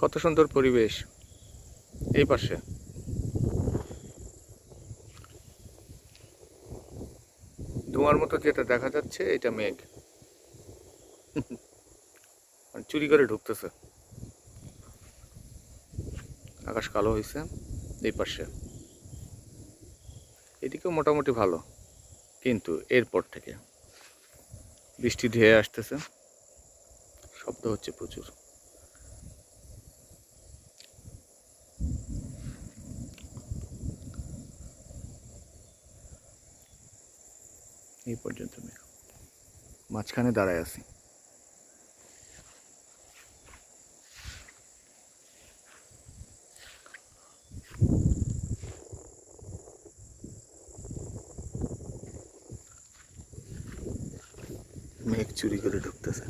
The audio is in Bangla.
কত সুন্দর পরিবেশ। এই পাশে ধোঁয়ার মতো যেটা দেখা যাচ্ছে এটা মেঘ, চুরি করে ঢুকতেছে। আকাশ কালো হয়েছে। এই পাশে এদিকেও মোটামুটি ভালো, কিন্তু এরপর থেকে বৃষ্টি ধেয়ে আসতেছে, শব্দ হচ্ছে প্রচুর। এই পর্যন্ত মেঘ, মাঝখানে দাঁড়ায় আছি। মেঘ চুরি করে ঢুকতেছে।